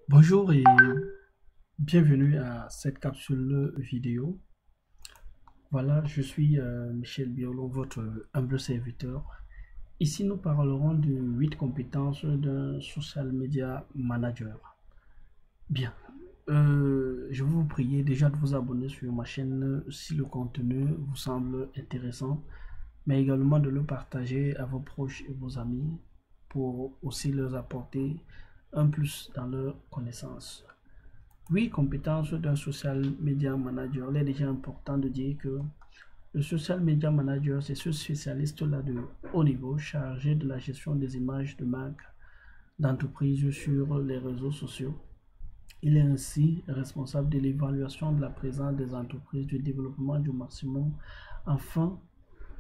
Bonjour et bienvenue à cette capsule vidéo. Voilà, je suis Michel Biolo, votre humble serviteur. Ici, nous parlerons de 8 compétences d'un social media manager. Bien, je vais vous prier déjà de vous abonner sur ma chaîne si le contenu vous semble intéressant, mais également de le partager à vos proches et vos amis pour aussi leur apporter un plus dans leur connaissance. Oui, compétence d'un social media manager. Il est déjà important de dire que le social media manager, c'est ce spécialiste-là de haut niveau chargé de la gestion des images de marque d'entreprise sur les réseaux sociaux. Il est ainsi responsable de l'évaluation de la présence des entreprises, du développement du maximum, afin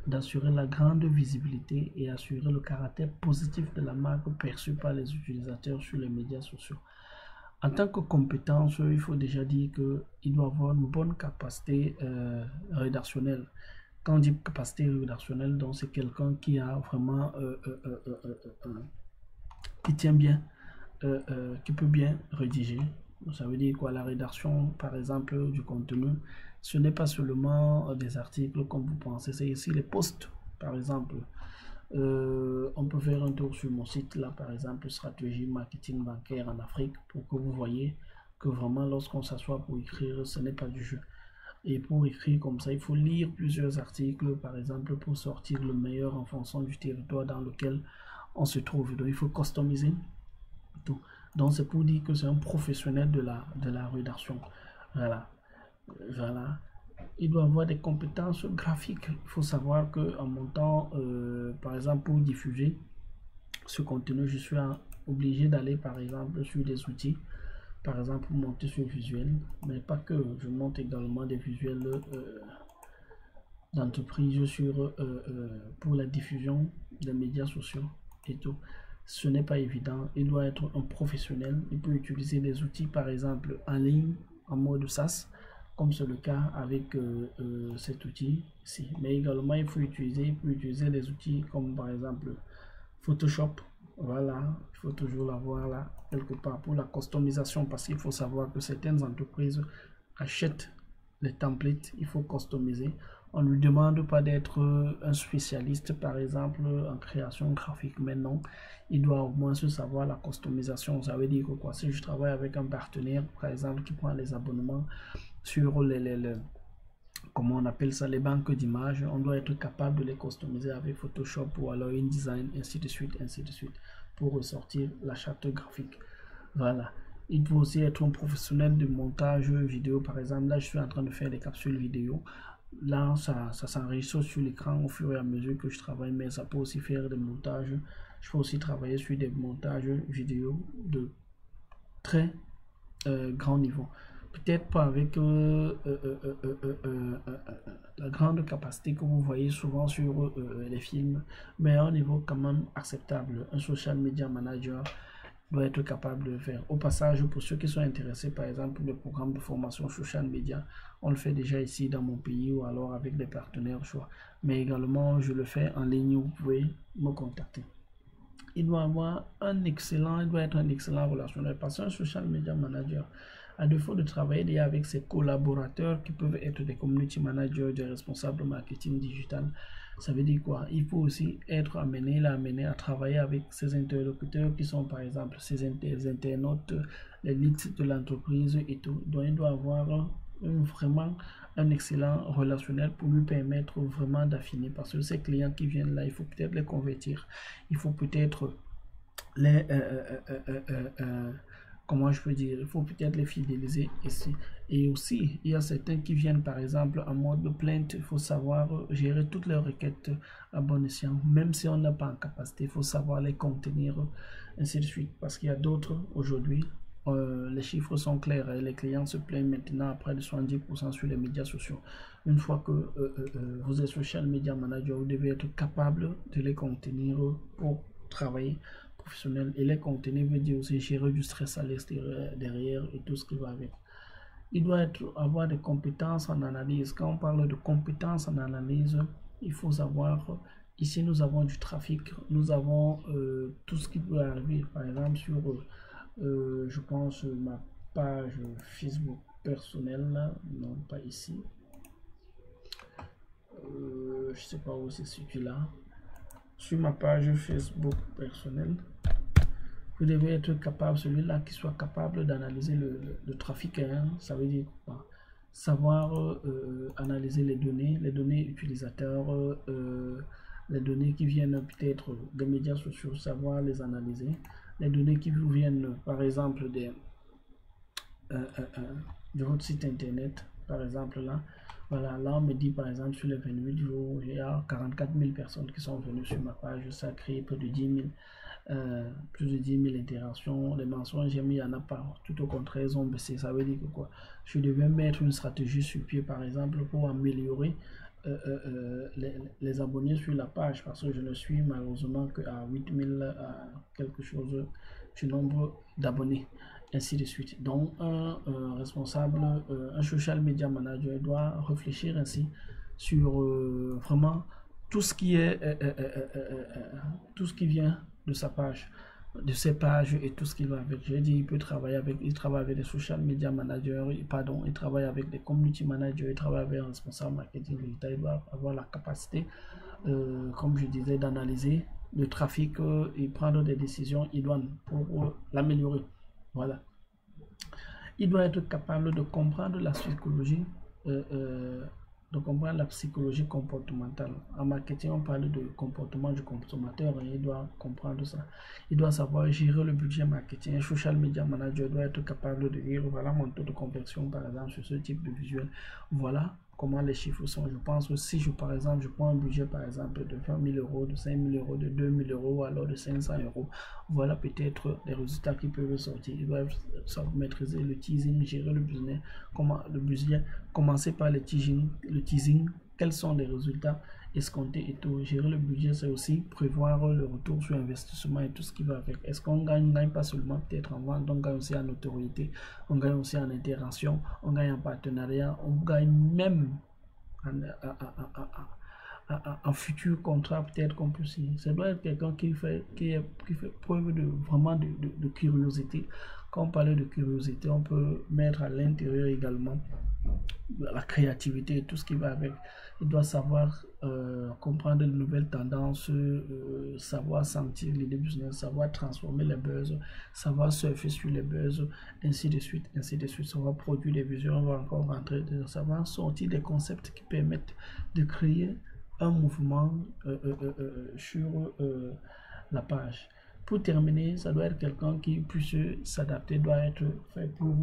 d'assurer la grande visibilité et assurer le caractère positif de la marque perçue par les utilisateurs sur les médias sociaux. En tant que compétence, il faut déjà dire qu'il doit avoir une bonne capacité rédactionnelle. Quand on dit capacité rédactionnelle, donc c'est quelqu'un qui a vraiment, qui tient bien, qui peut bien rédiger. Ça veut dire quoi? La rédaction, par exemple, du contenu, ce n'est pas seulement des articles comme vous pensez, c'est ici les posts, par exemple. On peut faire un tour sur mon site là, par exemple, stratégie marketing bancaire en Afrique, pour que vous voyez que vraiment lorsqu'on s'assoit pour écrire, ce n'est pas du jeu. Et pour écrire comme ça, il faut lire plusieurs articles, par exemple, pour sortir le meilleur en fonction du territoire dans lequel on se trouve. Donc il faut customiser tout. Donc c'est pour dire que c'est un professionnel de la rédaction. Voilà. Voilà. Il doit avoir des compétences graphiques. Il faut savoir qu'en montant, par exemple, pour diffuser ce contenu, je suis obligé d'aller, par exemple, sur des outils, par exemple, pour monter sur visuel, mais pas que. Je monte également des visuels d'entreprise pour la diffusion des médias sociaux et tout. Ce n'est pas évident. Il doit être un professionnel. Il peut utiliser des outils, par exemple, en ligne, en mode SaaS, comme c'est le cas avec cet outil-ci. Mais également, il peut utiliser des outils comme, par exemple, Photoshop. Voilà, il faut toujours l'avoir là, quelque part, pour la customisation, parce qu'il faut savoir que certaines entreprises achètent les templates, il faut customiser. On ne lui demande pas d'être un spécialiste, par exemple, en création graphique, mais non, il doit au moins se savoir la customisation. Ça veut dire que quoi, si je travaille avec un partenaire, par exemple, qui prend les abonnements sur comment on appelle ça, les banques d'images, on doit être capable de les customiser avec Photoshop ou alors InDesign, ainsi de suite, pour ressortir la charte graphique. Voilà. Il faut aussi être un professionnel de montage vidéo, par exemple. Là, je suis en train de faire des capsules vidéo. Là, ça s'enregistre sur l'écran au fur et à mesure que je travaille, mais ça peut aussi faire des montages. Je peux aussi travailler sur des montages vidéo de très grand niveau. Peut-être pas avec la grande capacité que vous voyez souvent sur les films, mais à un niveau quand même acceptable. Un social media manager doit être capable de le faire. Au passage, pour ceux qui sont intéressés, par exemple, pour le programme de formation social media, on le fait déjà ici dans mon pays ou alors avec des partenaires choix. Mais également, je le fais en ligne, vous pouvez me contacter. Il doit être un excellent relationnel parce qu'un social media manager, à défaut de travailler déjà avec ses collaborateurs qui peuvent être des community managers, des responsables marketing digital, ça veut dire quoi? Il faut aussi être amené à travailler avec ses interlocuteurs qui sont par exemple ses internautes, les leads de l'entreprise et tout. Donc il doit avoir vraiment un excellent relationnel pour lui permettre vraiment d'affiner parce que ces clients qui viennent là, il faut peut-être les convertir, il faut peut-être les comment je peux dire, il faut peut-être les fidéliser ici. Et aussi, il y a certains qui viennent par exemple en mode de plainte, il faut savoir gérer toutes les requêtes à bon escient, même si on n'a pas en capacité, il faut savoir les contenir, ainsi de suite. Parce qu'il y a d'autres aujourd'hui, les chiffres sont clairs et les clients se plaignent maintenant à près de 70% sur les médias sociaux. Une fois que vous êtes social media manager, vous devez être capable de les contenir pour travailler professionnel. Et les contenir veut dire aussi gérer du stress à l'extérieur, derrière et tout ce qui va avec. Il doit avoir des compétences en analyse. Quand on parle de compétences en analyse, il faut savoir, ici nous avons du trafic, nous avons tout ce qui peut arriver, par exemple sur Je pense ma page Facebook personnelle, non pas ici. Je sais pas où c'est celui-là. Sur ma page Facebook personnelle, vous devez être capable, celui-là qui soit capable d'analyser le trafic, hein, ça veut dire quoi? Savoir analyser les données utilisateurs, les données qui viennent peut-être des médias sociaux, savoir les analyser, les données qui vous viennent par exemple de votre site internet, par exemple là, voilà, là on me dit par exemple sur les 28 jours, il y a 44 000 personnes qui sont venues sur ma page, ça a créé plus de 10 000 interactions. Les mensonges, il n'y en a pas. Tout au contraire, ils ont baissé. Ça veut dire que quoi? Je devais mettre une stratégie sur pied, par exemple, pour améliorer les abonnés sur la page, parce que je ne suis malheureusement qu'à 8000 quelque chose du nombre d'abonnés, ainsi de suite. Donc, un responsable, un social media manager doit réfléchir ainsi sur vraiment tout ce qui est tout ce qui vient de sa page, de ses pages et tout ce qui va avec. J'ai dit, il travaille avec des social media managers, pardon, il travaille avec des community managers, il travaille avec un responsable marketing. Il doit avoir la capacité, comme je disais, d'analyser le trafic et prendre des décisions idoines pour l'améliorer. Voilà. Il doit être capable de comprendre la psychologie comportementale. En marketing, on parle de comportement du consommateur et il doit comprendre ça. Il doit savoir gérer le budget marketing. Un social media manager doit être capable de dire, voilà mon taux de conversion par exemple sur ce type de visuel. Voilà comment les chiffres sont. Je pense que si par exemple je prends un budget par exemple de 20 000 euros, de 5 000 euros, de 2 000 euros, ou alors de 500 euros, voilà peut-être les résultats qui peuvent sortir. Ils doivent maîtriser le teasing, gérer le business, commencer par le teasing, quels sont les résultats escomptés et tout. Gérer le budget, c'est aussi prévoir le retour sur investissement et tout ce qui va avec. Est-ce qu'on gagne pas seulement peut-être en vente, on gagne aussi en notoriété, on gagne aussi en interaction, on gagne en partenariat, on gagne même en futur contrat, peut-être qu'on peut signer. Ça doit être quelqu'un qui fait preuve de vraiment de curiosité. Quand on parle de curiosité, on peut mettre à l'intérieur également la créativité et tout ce qui va avec. Il doit savoir comprendre les nouvelles tendances, savoir sentir l'idée business, savoir transformer les buzz, savoir surfer sur les buzz, ainsi de suite, ainsi de suite. Savoir produire des visions, on va encore rentrer de savoir sortir des concepts qui permettent de créer un mouvement sur la page. Pour terminer, ça doit être quelqu'un qui puisse s'adapter, doit être fait pour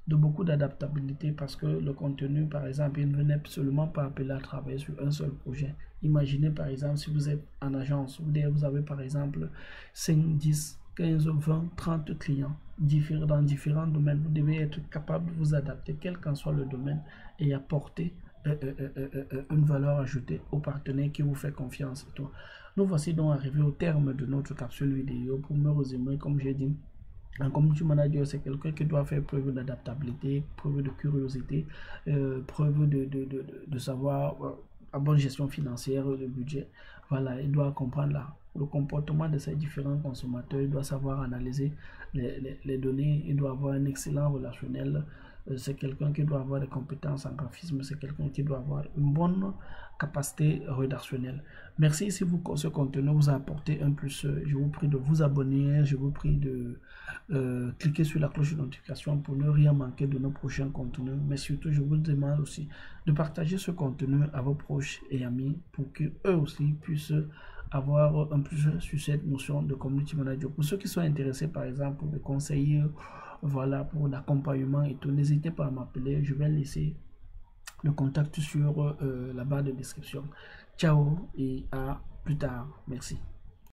de beaucoup d'adaptabilité, parce que le contenu, par exemple, il ne venait absolument pas appelé à travailler sur un seul projet. Imaginez par exemple si vous êtes en agence, vous avez par exemple 5, 10, 15, 20, 30 clients dans différents domaines. Vous devez être capable de vous adapter, quel qu'en soit le domaine, et apporter une valeur ajoutée au partenaire qui vous fait confiance. Et tout. Nous voici donc arrivés au terme de notre capsule vidéo. Pour me résumer, comme j'ai dit, un community manager, c'est quelqu'un qui doit faire preuve d'adaptabilité, preuve de curiosité, preuve de savoir, à bonne gestion financière, de budget. Voilà, il doit comprendre le comportement de ses différents consommateurs, il doit savoir analyser les données, il doit avoir un excellent relationnel. C'est quelqu'un qui doit avoir des compétences en graphisme, c'est quelqu'un qui doit avoir une bonne capacité rédactionnelle. Merci si ce contenu vous a apporté un plus. Je vous prie de vous abonner, je vous prie de cliquer sur la cloche de notification pour ne rien manquer de nos prochains contenus. Mais surtout, je vous demande aussi de partager ce contenu à vos proches et amis pour qu'eux aussi puissent avoir un plus sur cette notion de community manager. Pour ceux qui sont intéressés, par exemple, pour des conseils, voilà, pour l'accompagnement et tout, n'hésitez pas à m'appeler. Je vais laisser le contact sur la barre de description. Ciao et à plus tard. Merci.